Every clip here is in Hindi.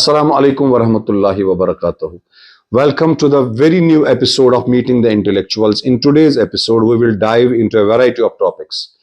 Assalamu alaikum wa rahmatullahi wa barakatuh. Welcome to the very new episode of Meeting the Intellectuals. In today's episode, we will dive into a variety of topics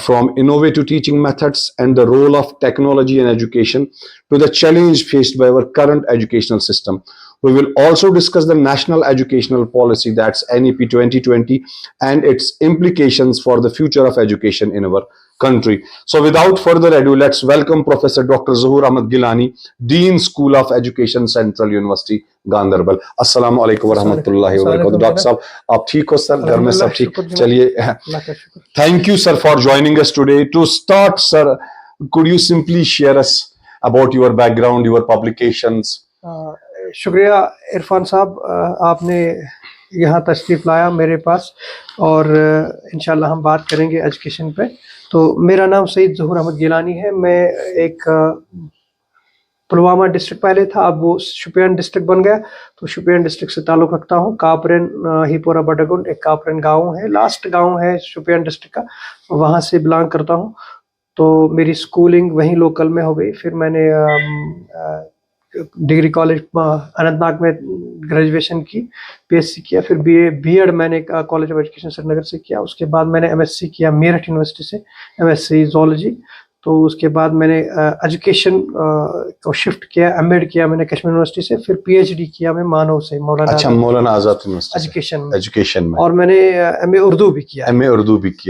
from innovative teaching methods and the role of technology in education to the challenge faced by our current educational system. We will also discuss the National Educational Policy, that's NEP 2020, and its implications for the future of education in our country. So without further ado, let's welcome Professor Dr. Zuhur Ahmad Gilani, Dean School of Education, Central University, Gandarbal. अस्सलाम वालेकुम वरहमतुल्लाहि वबरकातुहू. डॉक्टर साहब, आप ठीक हो सर? घर में सब ठीक? चलिए, thank you sir for joining us today. To start, sir, could you simply share us about your background, your publications? शुक्रिया इरफान साहब, आपने यहाँ तशरीफ़ लाया मेरे पास और इंशाल्लाह हम बात करेंगे एजुकेशन पे। तो मेरा नाम सईद ज़हूर अहमद गिलानी है। मैं एक पुलवामा डिस्ट्रिक्ट पहले था, अब वो शोपियान डिस्ट्रिक्ट बन गया, तो शोपियान डिस्ट्रिक्ट से ताल्लुक़ रखता हूँ। कापरेन हिपोरा बटागुंड एक कापरेन गाँव है, लास्ट गाँव है शोपियान डिस्ट्रिक्ट का, वहाँ से बिलोंग करता हूँ। तो मेरी स्कूलिंग वहीं लोकल में हो गई। फिर मैंने डिग्री कॉलेज अनंतनाग में ग्रेजुएशन की, पीएचसी किया, फिर बीएड मैंने कॉलेज ऑफ एजुकेशन श्रीनगर से किया। उसके बाद मैंने एमएससी किया मेरठ यूनिवर्सिटी से, एमएससी ज़ूलॉजी। तो उसके बाद मैंने एजुकेशन को शिफ्ट किया, एमएड किया मैंने कश्मीर यूनिवर्सिटी से, फिर पीएचडी किया मैं मानव से, मौलाना आज़ाद यूनिवर्सिटी एजुकेशन में। और मैंने एमए उर्दू भी किया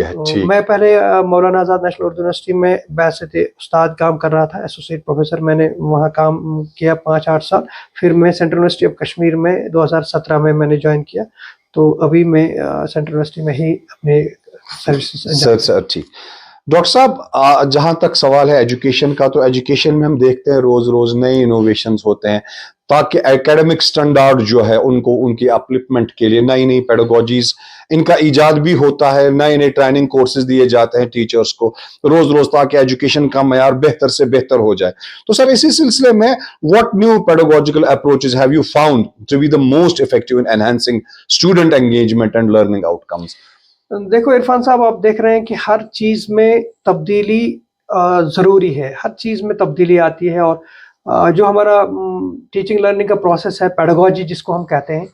है। ठीक। मैं पहले मौलाना आज़ाद नेशनल उर्दू यूनिवर्सिटी में बैसित उस्ताद काम कर रहा था, एसोसिएट प्रोफेसर। मैंने वहाँ काम किया 5-8 साल। फिर मैं सेंट्रल यूनिवर्सिटी ऑफ कश्मीर में 2017 में मैंने ज्वाइन किया। तो अभी मैं सेंट्रल यूनिवर्सिटी में ही अपने सर्विसेज। ठीक। डॉक्टर साहब, जहाँ तक सवाल है एजुकेशन का, तो एजुकेशन में हम देखते हैं रोज रोज नए इनोवेशंस होते हैं ताकि एकेडमिक स्टैंडर्ड जो है उनको उनकी अपलिफ्टमेंट के लिए नई नई पेडागोजीज इनका इजाद भी होता है, नए नए ट्रेनिंग कोर्सेज दिए जाते हैं टीचर्स को रोज रोज, ताकि एजुकेशन का मयार बेहतर से बेहतर हो जाए। तो सर, इसी सिलसिले में what new pedagogical approaches have you found to be the most effective in enhancing student engagement and learning outcomes? देखो इरफान साहब, आप देख रहे हैं कि हर चीज़ में तब्दीली ज़रूरी है, हर चीज़ में तब्दीली आती है। और जो हमारा टीचिंग लर्निंग का प्रोसेस है, पेडागोजी जिसको हम कहते हैं,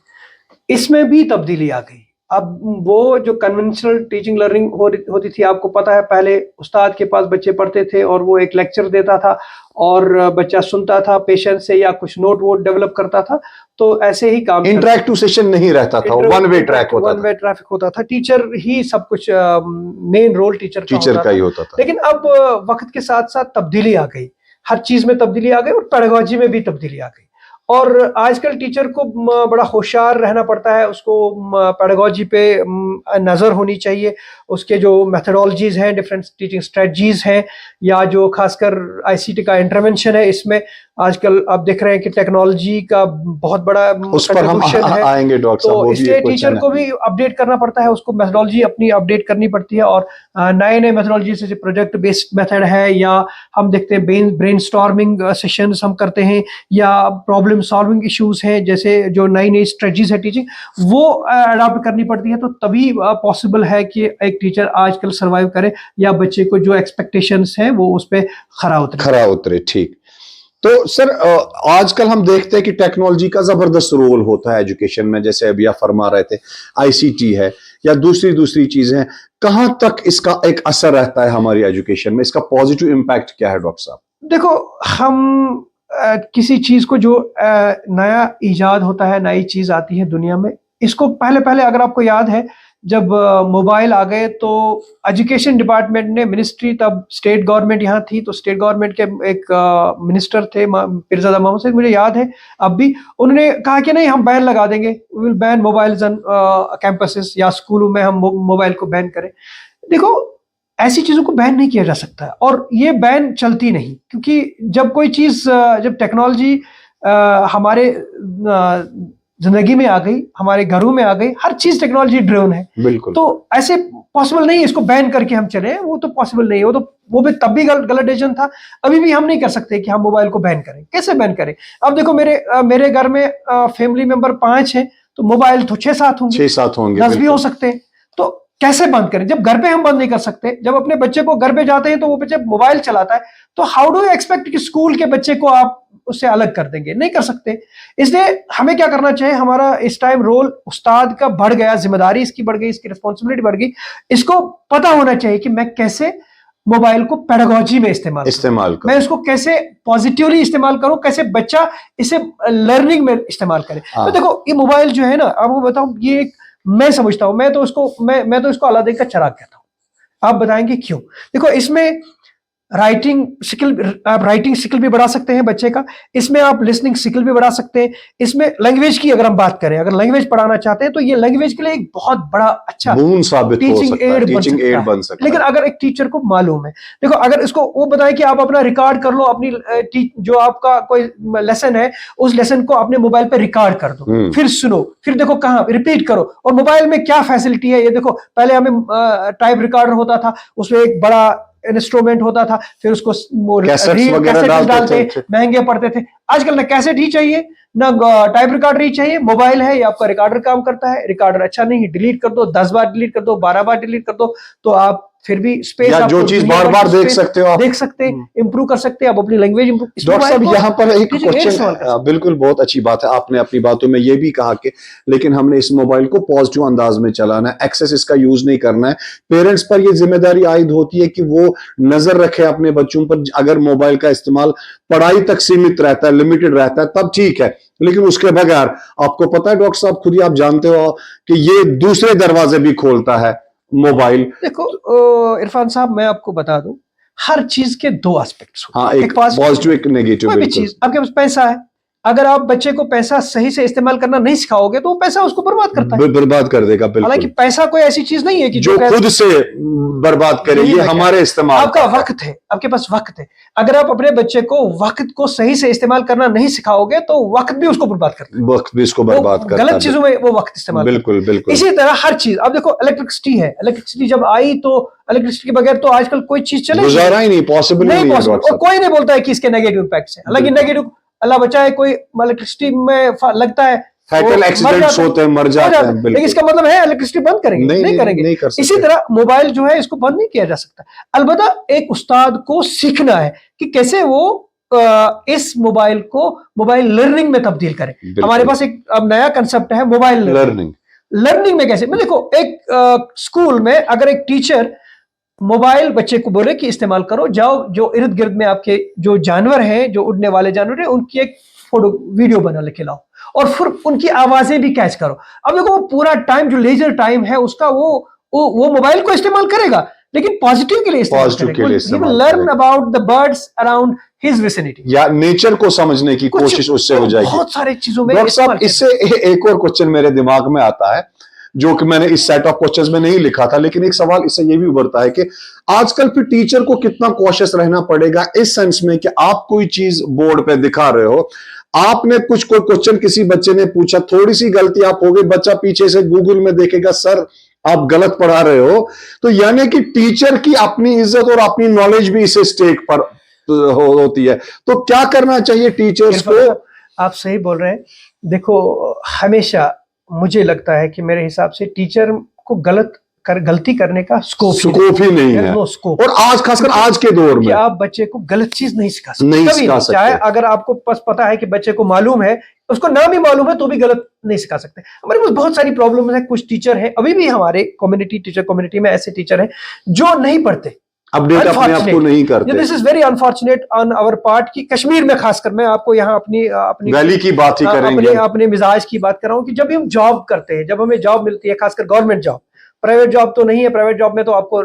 इसमें भी तब्दीली आ गई। अब वो जो कन्वेंशनल टीचिंग लर्निंग होती थी, आपको पता है, पहले उस्ताद के पास बच्चे पढ़ते थे और वो एक लेक्चर देता था और बच्चा सुनता था पेशेंस से या कुछ नोट वोट डेवलप करता था। तो ऐसे ही काम, इंटरैक्टिव सेशन नहीं रहता था, वन वे ट्रैफिक होता था। टीचर ही सब कुछ, मेन रोल टीचर का ही होता था। लेकिन अब वक्त के साथ साथ तब्दीली आ गई, हर चीज में तब्दीली आ गई और पेडागोजी में भी तब्दीली आ गई। और आजकल टीचर को बड़ा होशियार रहना पड़ता है, उसको पेडागोजी पे नज़र होनी चाहिए। उसके जो मेथडोलॉजीज हैं, डिफरेंट टीचिंग स्ट्रेटजीज हैं, या जो खासकर आईसीटी का इंटरवेंशन है, इसमें आजकल आप देख रहे हैं कि टेक्नोलॉजी का बहुत बड़ा उस पर हम आएंगे डॉक्टर साहब। तो इसलिए टीचर को भी अपडेट करना पड़ता है, उसको मेथडोलॉजी अपनी अपडेट करनी पड़ती है। और नए नए मेथडोलॉजी जैसे प्रोजेक्ट बेस्ड मेथड है, या हम देखते हैं ब्रेनस्टॉर्मिंग सेशंस हम करते हैं, या प्रॉब्लम सॉल्विंग इश्यूज हैं, जैसे जो नई नई स्ट्रेटजीज है टीचिंग, वो अडॉप्ट करनी पड़ती है। तो तभी पॉसिबल है कि एक टीचर आजकल सर्वाइव करे, या बच्चे को जो एक्सपेक्टेशंस हैं वो उस पर खरा उतरे। ठीक। तो सर, आजकल हम देखते हैं कि टेक्नोलॉजी का जबरदस्त रोल होता है एजुकेशन में, जैसे अभी आप फरमा रहे थे, आईसीटी है या दूसरी चीजें हैं। कहां तक इसका एक असर रहता है हमारी एजुकेशन में? इसका पॉजिटिव इम्पैक्ट क्या है डॉक्टर साहब? देखो, हम किसी चीज को जो नया इजाद होता है, नई चीज आती है दुनिया में, इसको पहले अगर आपको याद है, जब मोबाइल आ गए तो एजुकेशन डिपार्टमेंट ने, मिनिस्ट्री, तब स्टेट गवर्नमेंट यहाँ थी, तो स्टेट गवर्नमेंट के एक मिनिस्टर थे पीरज़ादा मोहम्मद से, मुझे याद है अब भी, उन्होंने कहा कि नहीं, हम बैन लगा देंगे, we will ban mobiles on campuses, या स्कूलों में हम मोबाइल को बैन करें। देखो, ऐसी चीज़ों को बैन नहीं किया जा सकता है, और ये बैन चलती नहीं, क्योंकि जब कोई चीज़, जब टेक्नोलॉजी हमारे जिंदगी में आ गई, हमारे घरों में आ गई, हर चीज टेक्नोलॉजी ड्रिवन है। बिल्कुल। तो ऐसे पॉसिबल नहीं है इसको बैन करके हम चले, वो तो पॉसिबल नहीं है। वो भी तब भी गलत डिसीजन था। अभी भी हम नहीं कर सकते कि हम मोबाइल को बैन करें। कैसे बैन करें? अब देखो, मेरे घर में फैमिली मेंबर 5 हैं, तो मोबाइल तो 6-7 होंगे, 6-7 होंगे, 10 भी हो सकते हैं। तो कैसे बंद करें? जब घर पे हम बंद नहीं कर सकते, जब अपने बच्चे को घर पे जाते हैं तो वो बच्चे मोबाइल चलाता है, तो हाउ डू यू एक्सपेक्ट कि स्कूल के बच्चे को आप उससे अलग कर देंगे? नहीं कर सकते। इसलिए हमें क्या करना चाहिए, हमारा इस टाइम रोल उस्ताद का बढ़ गया, जिम्मेदारी इसकी बढ़ गई, इसकी रिस्पॉन्सिबिलिटी बढ़ गई। इसको पता होना चाहिए कि मैं कैसे मोबाइल को पेडागोजी में इस्तेमाल करूं, मैं इसको कैसे पॉजिटिवली इस्तेमाल करूं, कैसे बच्चा इसे लर्निंग में इस्तेमाल करे। तो देखो ये मोबाइल जो है ना, आपको बताऊं, ये एक मैं समझता हूं, मैं तो इसको अलादीन का चिराग कहता हूं। आप बताएंगे क्यों? देखो इसमें राइटिंग स्किल, आप राइटिंग स्किल भी बढ़ा सकते हैं बच्चे का, इसमें आप लिसनिंग स्किल भी बढ़ा सकते हैं, इसमें लैंग्वेज की अगर हम बात करें, अगर लैंग्वेज पढ़ाना चाहते हैं तो ये लैंग्वेज के लिए एक बहुत बड़ा अच्छा बून साबित हो सकता है, टीचिंग एड बन सकता है। लेकिन अगर एक टीचर को मालूम है, देखो अगर इसको वो बताए कि आप अपना रिकॉर्ड कर लो, अपनी जो आपका कोई लेसन है उस लेसन को अपने मोबाइल पे रिकॉर्ड कर दो, फिर सुनो, फिर देखो कहाँ रिपीट करो। और मोबाइल में क्या फैसिलिटी है ये देखो, पहले हमें टाइप रिकॉर्डर होता था, उसमें एक बड़ा इंस्ट्रूमेंट होता था, फिर उसको कैसेट डालते, महंगे पड़ते थे। आजकल ना कैसेट ही चाहिए, ना टाइप रिकॉर्डर ही चाहिए, मोबाइल है, ये आपका रिकॉर्डर काम करता है। रिकॉर्डर अच्छा नहीं, डिलीट कर दो, 10 बार डिलीट कर दो, 12 बार डिलीट कर दो, तो आप फिर भी स्पेस, या जो चीज बार बार देख सकते हो, आप देख सकते हैं, इंप्रूव कर सकते हैं, आप अपनी लैंग्वेज इंप्रूव। डॉक्टर साहब यहाँ पर एक क्वेश्चन, बिल्कुल बहुत अच्छी बात है, आपने अपनी बातों में ये भी कहा कि लेकिन हमने इस मोबाइल को पॉजिटिव अंदाज में चलाना है, एक्सेस इसका यूज नहीं करना है। पेरेंट्स पर ये जिम्मेदारी आयद होती है कि वो नजर रखे अपने बच्चों पर। अगर मोबाइल का इस्तेमाल पढ़ाई तक सीमित रहता है, लिमिटेड रहता है, तब ठीक है, लेकिन उसके बगैर आपको पता है डॉक्टर साहब, खुद ही आप जानते हो कि ये दूसरे दरवाजे भी खोलता है मोबाइल। देखो इरफान साहब, मैं आपको बता दूं, हर चीज के दो एस्पेक्ट्स होते हैं। हाँ, एक पॉजिटिव एक नेगेटिव। कोई भी चीज, आपके पास पैसा है, अगर आप बच्चे को पैसा सही से इस्तेमाल करना नहीं सिखाओगे तो वो पैसा उसको बर्बाद करता है, बर्बाद कर देगा। हालांकि पैसा कोई ऐसी चीज नहीं है कि जो खुद से बर्बाद करे, ये हमारे इस्तेमाल। आपका वक्त है, आपके पास वक्त है, अगर आप अपने बच्चे को वक्त को सही से इस्तेमाल करना नहीं सिखाओगे तो वक्त भी उसको बर्बाद करता है, वक्त भी इसको बर्बाद करता है, गलत चीजों में वो वक्त इस्तेमाल। बिल्कुल बिल्कुल। इसी तरह हर चीज, अब देखो इलेक्ट्रिसिटी है, इलेक्ट्रिसिटी जब आई तो इलेक्ट्रिसिटी के बगैर तो आजकल कोई चीज चलेगी, गुजारा ही नहीं, पॉसिबल नहीं। और कोई नहीं बोलता है कि इसके नेगेटिव इम्पैक्ट्स हैं, हालांकि नेगेटिव अल्लाह बचाए, कोई इलेक्ट्रिसिटी में लगता है फैटल एक्सीडेंट्स होते हैं, मर जाते हैं, लेकिन इसका मतलब है इलेक्ट्रिसिटी बंद करेंगे? नहीं करेंगे। नहीं कर सकते। इसी तरह मोबाइल जो है इसको बंद नहीं किया जा सकता, अलबत्ता एक उस्ताद को सीखना है कि कैसे वो इस मोबाइल को मोबाइल लर्निंग में तब्दील करें। हमारे पास एक अब नया कंसेप्ट है मोबाइल लर्निंग। लर्निंग में कैसे, मैं देखो एक स्कूल में अगर एक टीचर मोबाइल बच्चे को बोले कि इस्तेमाल करो, जाओ जो इर्द गिर्द में आपके जो जानवर हैं, जो उड़ने वाले जानवर हैं, उनकी एक फोटो वीडियो बना के लाओ और फिर उनकी आवाजें भी कैच करो। अब देखो वो पूरा टाइम जो लेजर टाइम है उसका वो मोबाइल को इस्तेमाल करेगा, लेकिन पॉजिटिव के लिए इस्तेमाल करेगा। Learn about the birds around his vicinity, या नेचर को समझने की कोशिश उससे हो जाएगी। बहुत सारे चीजों में। डॉक्टर साहब, इससे एक और क्वेश्चन मेरे दिमाग में आता है जो कि मैंने इस सेट ऑफ क्वेश्चंस में नहीं लिखा था, लेकिन एक सवाल इससे ये भी उभरता है कि आजकल फिर टीचर को कितना कॉशियस रहना पड़ेगा इस सेंस में कि आप कोई चीज बोर्ड पे दिखा रहे हो, आपने कुछ कोई क्वेश्चन किसी बच्चे ने पूछा, थोड़ी सी गलती आप हो गई, बच्चा पीछे से गूगल में देखेगा सर आप गलत पढ़ा रहे हो, तो यानी कि टीचर की अपनी इज्जत और अपनी नॉलेज भी इसे स्टेक पर होती है। तो क्या करना चाहिए टीचर्स को? आप सही बोल रहे हैं। देखो हमेशा मुझे लगता है कि मेरे हिसाब से टीचर को गलती करने का स्कोप ही नहीं है। और आज खासकर आज के दौर में आप बच्चे को गलत चीज नहीं सिखा सकते, चाहे अगर आपको पता है कि बच्चे को मालूम है, उसको ना भी मालूम है तो भी गलत नहीं सिखा सकते। हमारे पास बहुत सारी प्रॉब्लम है, कुछ टीचर है अभी भी हमारे टीचर कम्युनिटी में ऐसे टीचर हैं जो नहीं पढ़ते, अपडेट अपने आप को नहीं करते। This is very unfortunate on our part की कश्मीर में खासकर। मैं आपको यहाँ अपनी वैली की बात ही करेंगे, अपने मिजाज की बात कर रहा हूँ कि जब हम जॉब करते हैं, जब हमें जॉब मिलती है, खासकर गवर्नमेंट जॉब, प्राइवेट जॉब तो नहीं है, प्राइवेट जॉब में तो आपको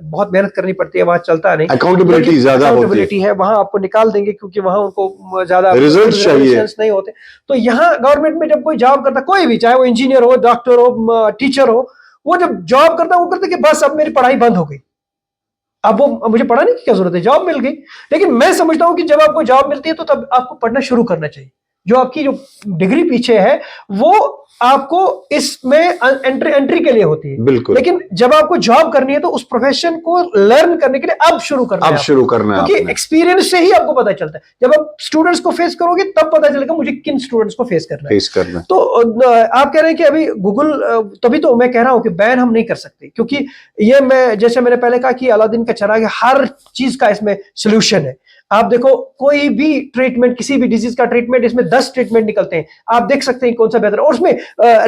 बहुत मेहनत करनी पड़ती है, वहां चलता नहीं, अकाउंटेबिलिटी ज्यादा होती है, वहां आपको निकाल देंगे क्योंकि वहां उनको ज्यादा रिजल्ट चाहिए नहीं होते। तो यहाँ गवर्नमेंट में जब कोई जॉब करता, कोई भी, चाहे वो इंजीनियर हो, डॉक्टर हो, टीचर हो, वो जब जॉब करता है वो करते कि बस अब मेरी पढ़ाई बंद हो गई, अब वो मुझे पढ़ाने की क्या जरूरत है, जॉब मिल गई। लेकिन मैं समझता हूं कि जब आपको जॉब मिलती है तो तब आपको पढ़ना शुरू करना चाहिए। जो आपकी जो डिग्री पीछे है वो आपको इसमें एंट्री के लिए होती है, बिल्कुल। लेकिन जब आपको जॉब करनी है तो उस प्रोफेशन को लर्न करने के लिए अब शुरू करना है, शुरू करना है, क्योंकि एक्सपीरियंस से ही आपको पता चलता है। जब आप स्टूडेंट्स को फेस करोगे तब पता चलेगा मुझे किन स्टूडेंट्स को फेस करना है। तो आप कह रहे हैं कि अभी गूगल, तभी तो मैं कह रहा हूं कि बैन हम नहीं कर सकते, क्योंकि ये जैसे मैंने पहले कहा कि अलादीन का चिराग, हर चीज का इसमें सोल्यूशन है। आप देखो कोई भी ट्रीटमेंट, किसी भी डिजीज का ट्रीटमेंट, इसमें 10 ट्रीटमेंट निकलते हैं, आप देख सकते हैं कौन सा बेहतर है, और उसमें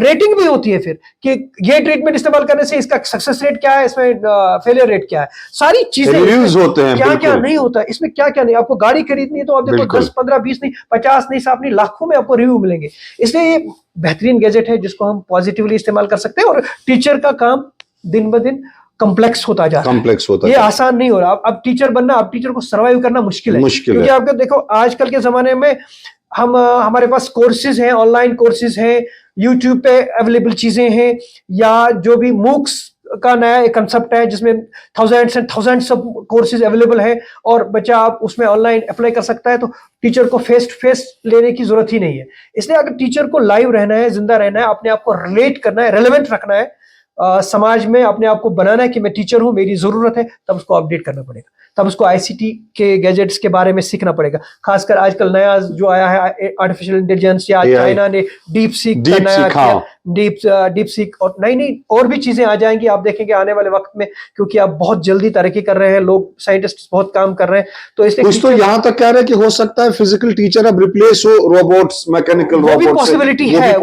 रेटिंग भी होती है फिर कि ये ट्रीटमेंट इस्तेमाल करने से इसका सक्सेस रेट क्या है, इसमें फेलियर रेट क्या है, सारी चीजें रिव्यूज होते हैं, क्या क्या नहीं होता है इसमें, क्या क्या नहीं। आपको गाड़ी खरीदनी है तो आप देखो 10 15 20 नहीं, 50 नहीं, साहब नहीं, लाखों में आपको रिव्यू मिलेंगे। इसलिए ये बेहतरीन गैजेट है जिसको हम पॉजिटिवली इस्तेमाल कर सकते हैं, और टीचर का काम दिन ब दिन कॉम्प्लेक्स होता जा रहा है, ये आसान नहीं हो रहा। अब टीचर बनना, अब टीचर को सर्वाइव करना मुश्किल है, क्योंकि आपको देखो आजकल के जमाने में हमारे पास कोर्सेज हैं, ऑनलाइन कोर्सेज हैं, यूट्यूब पे अवेलेबल चीजें हैं, या जो भी मूक्स का नया एक कंसेप्ट है जिसमें thousands and thousands of courses available है, और बच्चा आप उसमें ऑनलाइन अप्लाई कर सकता है। तो टीचर को फेस टू फेस लेने की जरूरत ही नहीं है। इसलिए अगर टीचर को लाइव रहना है, जिंदा रहना है, अपने आप को रिलेट करना है, रेलेवेंट रखना है, समाज में अपने आप को बनाना है कि मैं टीचर हूं, मेरी जरूरत है, तब उसको अपडेट करना पड़ेगा, तब उसको आईसीटी के गैजेट्स के बारे में सीखना पड़ेगा। खासकर आजकल नया जो आया है आर्टिफिशियल इंटेलिजेंस, या चाइना ने डीप सीक का नया किया, डीप सीक, और नई नई और भी चीजें आ जाएंगी, आप देखेंगे आने वाले वक्त में, क्योंकि आप बहुत जल्दी तरक्की कर रहे हैं, लोग साइंटिस्ट बहुत काम कर रहे हैं। तो इसलिए कुछ तो यहाँ तक कह रहे हैं कि हो सकता है फिजिकल टीचर अब रिप्लेस हो रोबोट्स, मैकेनिकल रोबोट्स, वो भी पॉसिबिलिटी है,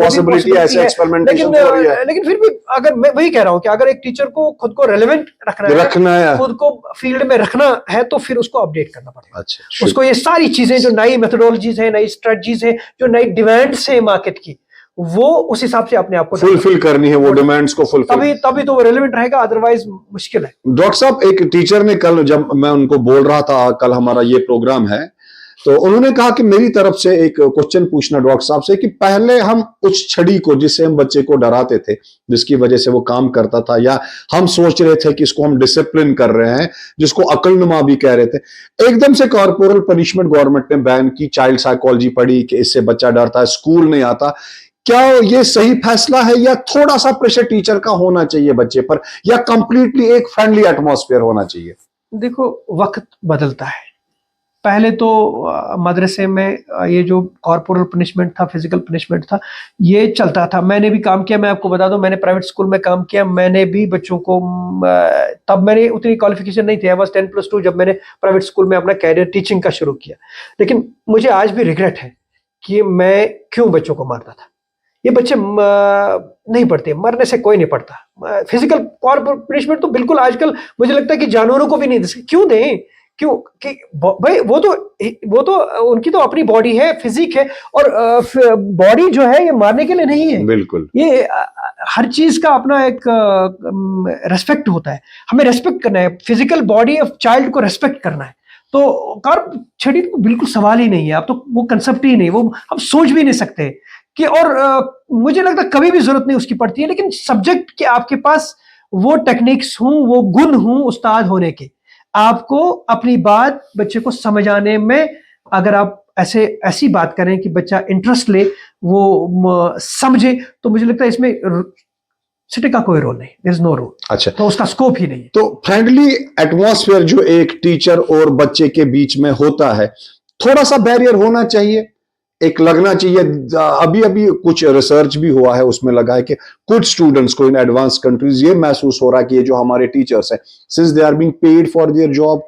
ऐसे एक्सपेरिमेंटेशन हो रही है। लेकिन फिर भी अगर मैं वही कह रहा हूं कि अगर एक टीचर को खुद को रेलेवेंट रखना है, खुद को फील्ड में रखना है, तो फिर उसको अपडेट करना पड़ेगा। अच्छा, उसको ये सारी चीजें, जो नई मेथोडोलॉजीज है, नई स्ट्रेटजीज है, जो नई डिमांड्स है मार्केट की, वो उस हिसाब से अपने आप को फुलफिल करनी है, वो डिमांड्स को फुलफिल, तभी तो वो रेलेवेंट रहेगा, अदरवाइज मुश्किल है। डॉक्टर साहब, एक टीचर ने कल, जब मैं उनको बोल रहा था कल हमारा ये प्रोग्राम है, तो उन्होंने कहा कि मेरी तरफ से एक क्वेश्चन पूछना डॉक्टर साहब से कि पहले हम उस छड़ी को, जिससे हम बच्चे को डराते थे, जिसकी वजह से वो काम करता था, या हम सोच रहे थे कि इसको हम डिसिप्लिन कर रहे हैं, जिसको अकलनुमा भी कह रहे थे, एकदम से कॉर्पोरल पनिशमेंट गवर्नमेंट ने बैन की, चाइल्ड साइकोलॉजी पढ़ी कि इससे बच्चा डरता है, स्कूल नहीं आता। क्या ये सही फैसला है, या थोड़ा सा प्रेशर टीचर का होना चाहिए बच्चे पर, या कंप्लीटली एक फ्रेंडली एटमॉस्फेयर होना चाहिए? देखो, वक्त बदलता है। पहले तो मदरसे में ये जो कॉर्पोरल पनिशमेंट था, फिजिकल पनिशमेंट था, ये चलता था। मैंने भी काम किया, मैं आपको बता दूं, मैंने प्राइवेट स्कूल में काम किया, मैंने भी बच्चों को, तब मैंने उतनी क्वालिफिकेशन नहीं थी, आई वाज 10+2 जब मैंने प्राइवेट स्कूल में अपना कैरियर टीचिंग का शुरू किया। लेकिन मुझे आज भी रिग्रेट है कि मैं क्यों बच्चों को मारता था। ये बच्चे नहीं पढ़ते, मरने से कोई नहीं पढ़ता। फिजिकल कॉर्पोरल पनिशमेंट तो बिल्कुल आजकल मुझे लगता है कि जानवरों को भी नहीं दे सकते। क्यों दें? क्यों? कि भाई वो तो उनकी तो अपनी बॉडी है, फिजिक है, और बॉडी जो है ये मारने के लिए नहीं है। बिल्कुल, ये हर चीज का अपना एक रेस्पेक्ट होता है, हमें रेस्पेक्ट करना है, फिजिकल बॉडी ऑफ चाइल्ड को रेस्पेक्ट करना है। तो कार छड़ी तो बिल्कुल सवाल ही नहीं है, अब तो वो कंसेप्ट ही नहीं, वो हम सोच भी नहीं सकते कि, और मुझे लगता है कभी भी जरूरत नहीं उसकी पड़ती है। लेकिन सब्जेक्ट के आपके पास वो टेक्निक्स हों, वो गुण हों उस्ताद होने के, आपको अपनी बात बच्चे को समझाने में, अगर आप ऐसी बात करें कि बच्चा इंटरेस्ट ले, वो समझे, तो मुझे लगता है इसमें सिटी का कोई रोल नहीं, देयर इज नो रोल। अच्छा, तो उसका स्कोप ही नहीं है। तो फ्रेंडली एटमॉस्फेयर जो एक टीचर और बच्चे के बीच में होता है, थोड़ा सा बैरियर होना चाहिए, एक लगना चाहिए। अभी अभी कुछ रिसर्च भी हुआ है, उसमें लगा है कि कुछ स्टूडेंट्स को इन एडवांस कंट्रीज ये महसूस हो रहा है कि ये जो हमारे टीचर्स हैं, since they are being paid for their job,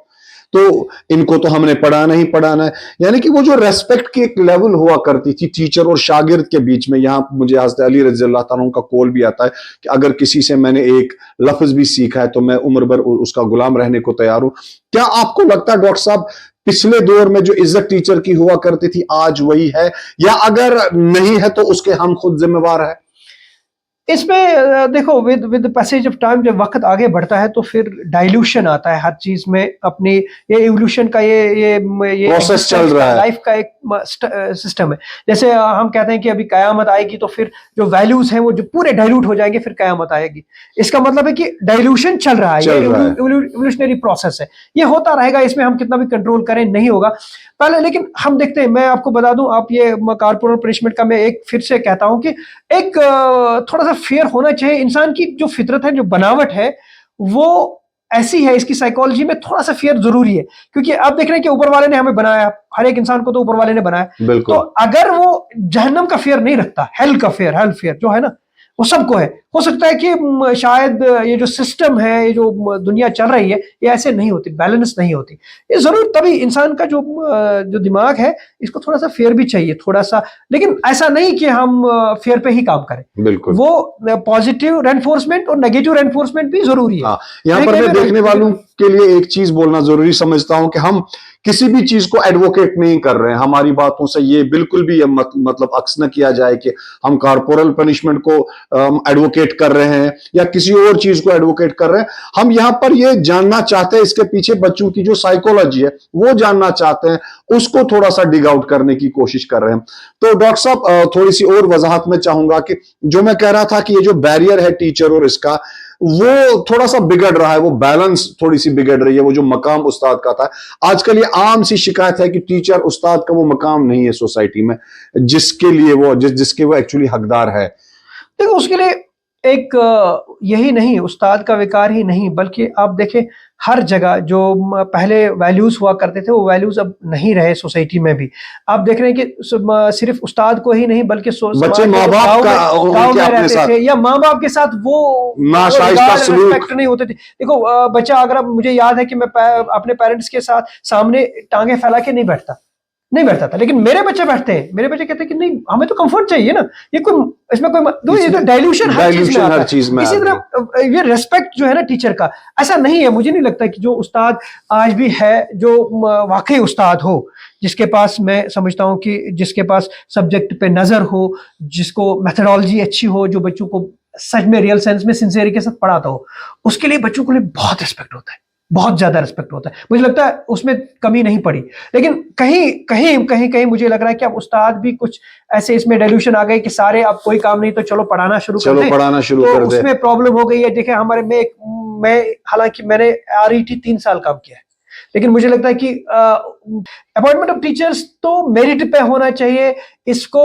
तो इनको तो हमने पढ़ाना ही पढ़ाना है। यानी कि वो जो रेस्पेक्ट की एक लेवल हुआ करती थी टीचर और शागिर्द के बीच में, यहाँ मुझे हज़रत अली रज़ी अल्लाह तआला का कौल भी आता है कि अगर किसी से मैंने एक लफ्ज भी सीखा है तो मैं उम्र भर उसका गुलाम रहने को तैयार हूं। क्या आपको लगता है डॉक्टर साहब, पिछले दौर में जो इज्जत टीचर की हुआ करती थी आज वही है, या अगर नहीं है तो उसके हम खुद जिम्मेवार है? इसमें देखो with with passage of time जब वक्त आगे बढ़ता है तो फिर डाइल्यूशन आता है हर चीज में अपनी। ये इवोल्यूशन का ये प्रोसेस चल रहा है, लाइफ का एक सिस्टम है। जैसे हम कहते हैं कि अभी कयामत आएगी तो फिर जो वैल्यूज हैं वो जो पूरे डाइल्यूट हो जाएंगे, फिर कयामत आएगी। इसका मतलब है कि डाइल्यूशन चल रहा है, ये इवोल्यूशनरी प्रोसेस है, ये होता रहेगा। इसमें हम कितना भी कंट्रोल करें नहीं होगा पहले। लेकिन हम देखते हैं, मैं आपको बता दूं, आप ये कॉर्पोरल पनिशमेंट का मैं एक फिर से कहता हूं कि एक थोड़ा सा फेयर होना चाहिए। इंसान की जो फितरत है, जो बनावट है, वो ऐसी है, इसकी साइकोलॉजी में थोड़ा सा फेयर जरूरी है। क्योंकि आप देख रहे हैं कि ऊपर वाले ने हमें बनाया, हर एक इंसान को तो ऊपर वाले ने बनाया। तो अगर वो जहन्नम का फेयर नहीं रखता, हेल फेयर जो है ना, वो सबको है। हो सकता है कि शायद ये जो सिस्टम है, ये जो दुनिया चल रही है, ये ऐसे नहीं होती, बैलेंस नहीं होती। ये जरूर तभी इंसान का जो दिमाग है, इसको थोड़ा सा फेयर भी चाहिए, थोड़ा सा। लेकिन ऐसा नहीं कि हम फेयर पे ही काम करें। बिल्कुल, वो पॉजिटिव रेनफोर्समेंट और नेगेटिव रेनफोर्समेंट भी जरूरी है। हाँ, यहाँ पर मैं देखने वालों के लिए एक चीज बोलना जरूरी समझता हूं कि हम किसी भी चीज को एडवोकेट नहीं कर रहे हैं। हमारी बातों से ये बिल्कुल भी मतलब अक्स न किया जाए कि हम कॉर्पोरल पनिशमेंट को एडवोकेट कर रहे हैं या किसी और चीज को एडवोकेट कर रहे हैं। हम यहाँ पर ये जानना चाहते हैं, इसके पीछे बच्चों की जो साइकोलॉजी है वो जानना चाहते हैं, उसको थोड़ा सा डिग आउट करने की कोशिश कर रहे हैं। तो डॉक्टर साहब, थोड़ी सी और वजाहत में चाहूंगा कि जो मैं कह रहा था कि ये जो बैरियर है टीचर और इसका, वो थोड़ा सा बिगड़ रहा है, वो बैलेंस थोड़ी सी बिगड़ रही है। वो जो मकाम उस्ताद का था, आजकल ये आम सी शिकायत है कि टीचर उस्ताद का वो मकाम नहीं है सोसाइटी में, जिसके लिए वो जिसके वो एक्चुअली हकदार है। देखो, उसके लिए एक यही नहीं, उस्ताद का विकार ही नहीं, बल्कि आप देखें हर जगह जो पहले वैल्यूज हुआ करते थे, वो वैल्यूज अब नहीं रहे सोसाइटी में भी। आप देख रहे हैं कि सिर्फ उस्ताद को ही नहीं, बल्कि बच्चे माँ बाप गाँव में रहते थे या माँ बाप के साथ वो रिस्पेक्ट नहीं होते थे। देखो, बच्चा अगर मुझे याद है कि मैं अपने पेरेंट्स के साथ सामने टांगे फैला के नहीं बैठता था, लेकिन मेरे बच्चे बैठते हैं। मेरे बच्चे कहते हैं कि नहीं, हमें तो कंफर्ट चाहिए ना, ये कोई इसमें कोई ये तो डाइल्यूशन हर चीज में। इसी तरह ये रेस्पेक्ट जो है ना टीचर का, ऐसा नहीं है। मुझे नहीं लगता कि जो उस्ताद आज भी है, जो वाकई उस्ताद हो, जिसके पास, मैं समझता हूँ कि जिसके पास सब्जेक्ट पे नजर हो, जिसको मेथडोलॉजी अच्छी हो, जो बच्चों को सच में रियल सेंस में सिंसियरिटी के साथ पढ़ाता हो, उसके लिए बच्चों के लिए बहुत रिस्पेक्ट होता है, बहुत ज्यादा रिस्पेक्ट होता है। मुझे लगता है उसमें कमी नहीं पड़ी। लेकिन कहीं मुझे लग रहा है कि अब उस्ताद भी कुछ ऐसे इसमें डाइल्यूशन आ गए कि सारे अब कोई काम नहीं तो चलो पढ़ाना शुरू कर दे। उसमें प्रॉब्लम हो गई है। देखिए, हमारे मैं हालांकि मैंने RET 3 साल काम किया है, लेकिन मुझे लगता है कि अपॉइंटमेंट ऑफ टीचर्स तो मेरिट पे होना चाहिए। इसको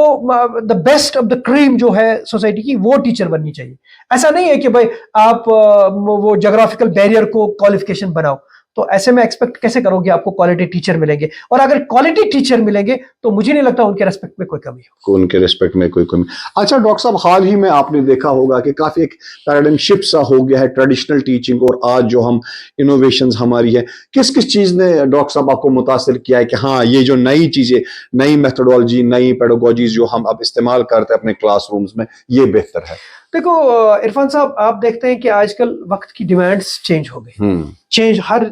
the best of the cream जो है सोसाइटी की, वो टीचर बननी चाहिए। ऐसा नहीं है कि भाई आप वो ज्योग्राफिकल बैरियर को क्वालिफिकेशन बनाओ। तो ऐसे में एक्सपेक्ट कैसे करोगे आपको क्वालिटी टीचर मिलेंगे? और अगर क्वालिटी टीचर मिलेंगे तो मुझे नहीं लगता उनके रेस्पेक्ट में कोई कमी हो। उनके रेस्पेक्ट में कोई कमी। अच्छा डॉक्टर साहब, हाल ही में आपने देखा होगा कि काफी एक पैराडाइम शिफ्ट सा हो गया है ट्रेडिशनल टीचिंग और आज जो हम इनोवेशंस हमारी है। किस किस चीज ने डॉक्टर साहब आपको मुतासिर किया है कि हाँ, ये जो नई चीजें, नई मेथोडोलॉजी, नई पेडागोजीज जो हम अब इस्तेमाल करते हैं अपने क्लासरूम्स में, ये बेहतर है? देखो इरफान साहब, आप देखते हैं कि आजकल वक्त की डिमांड्स चेंज हो गई। चेंज हर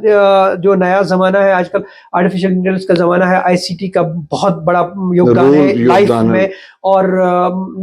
जो नया जमाना है आजकल, आर्टिफिशियल इंटेलिजेंस का जमाना है, ICT का बहुत बड़ा योगदान है लाइफ में। और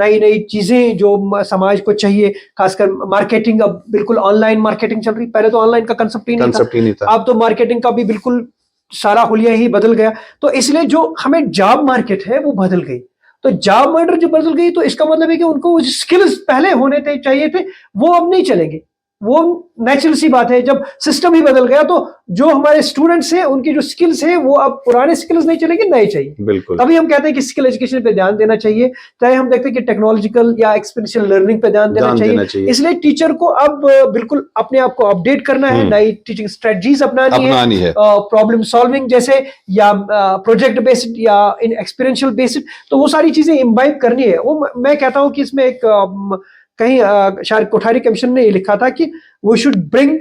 नई नई चीजें जो समाज को चाहिए, खासकर मार्केटिंग, अब बिल्कुल ऑनलाइन मार्केटिंग चल रही। पहले तो ऑनलाइन का कंसेप्ट ही नहीं था। अब तो मार्केटिंग का भी बिल्कुल सारा हुलिया ही बदल गया। तो इसलिए जो हमें जॉब मार्केट है वो बदल गई। तो जॉब मार्केट जो बदल गई, तो इसका मतलब है कि उनको स्किल्स पहले होने चाहिए थे, वो अब नहीं चलेंगे। वो नेचुरल सी बात है, जब सिस्टम ही बदल गया तो जो हमारे स्टूडेंट्स हैं उनकी जो स्किल्स हैं वो अब पुराने स्किल्स नहीं चलेंगे, नए चाहिए। बिल्कुल। तभी हम कहते हैं कि स्किल एजुकेशन पे ध्यान देना चाहिए, चाहे हम देखते हैं कि टेक्नोलॉजिकल या एक्सपीरियंशियल लर्निंग पे ध्यान देना चाहिए। इसलिए टीचर को अब बिल्कुल अपने आप को अपडेट करना है, नई टीचिंग स्ट्रेटजीज अपनानी है, प्रॉब्लम सॉल्विंग जैसे, या प्रोजेक्ट बेस्ड या इन एक्सपीरियंशियल बेस्ड, तो वो सारी चीजें इम्बाइब करनी है। वो मैं कहता हूँ कि इसमें एक कहीं शायद कोठारी कमीशन ने लिखा था कि we should bring,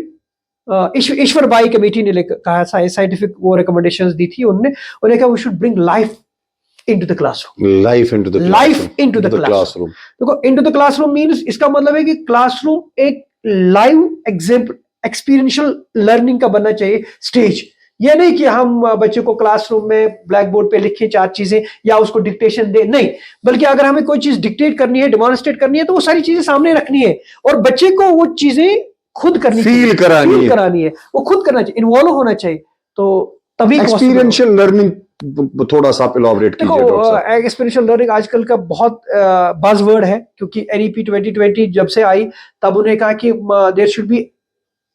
Ishwar Bhai committee ने कहा, साइंटिफिक वो रिकमेंडेशंस दी थी उन्हें कहा we should bring life into the classroom. Life into the classroom. देखो, इनटू द क्लासरूम मींस, इसका मतलब है कि क्लासरूम एक लाइव एग्जांपल एक्सपीरियंशियल लर्निंग का बनना चाहिए स्टेज, ये नहीं कि हम बच्चे को क्लासरूम में ब्लैक बोर्ड पे लिखें 4 चीजें या उसको डिक्टेशन दे, नहीं, बल्कि अगर हमें कोई चीज डिक्टेट करनी है, डेमोन्स्ट्रेट करनी है, तो वो सारी चीजें सामने रखनी है और बच्चे को वो चीजें खुद करनी फील करानी है, वो खुद करना चाहिए, इन्वॉल्व होना चाहिए, तो तभी एक्सपीरियंशियल लर्निंग थोड़ा सा इलाबोरेट कीजिए डॉक्टर साहब। एक्सपीरियंशियल लर्निंग आजकल का बहुत बज़वर्ड है, क्योंकि एनईपी 2020 जब से आई तब उन्हें कहा कि there should be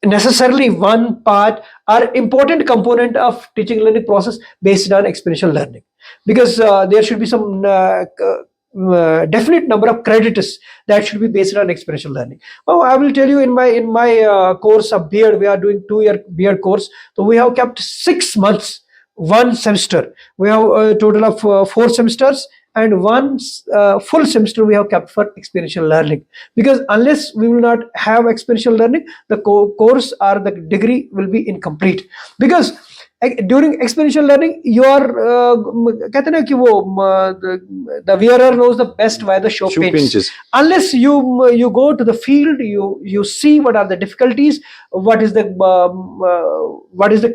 necessarily one part or important component of teaching learning process based on experiential learning, because there should be some definite number of credits that should be based on experiential learning. Oh, I will tell you, in my course of beard, we are doing 2-year beard course, so we have kept 6 months, one semester. We have a total of 4 semesters, and one full semester we have kept for experiential learning, because unless we will not have experiential learning, the course or the degree will be incomplete, because during experiential learning you are कहते हैं ना कि वो the wearer knows the best why the show pinches. Unless you go to the field, you see what are the difficulties, what is the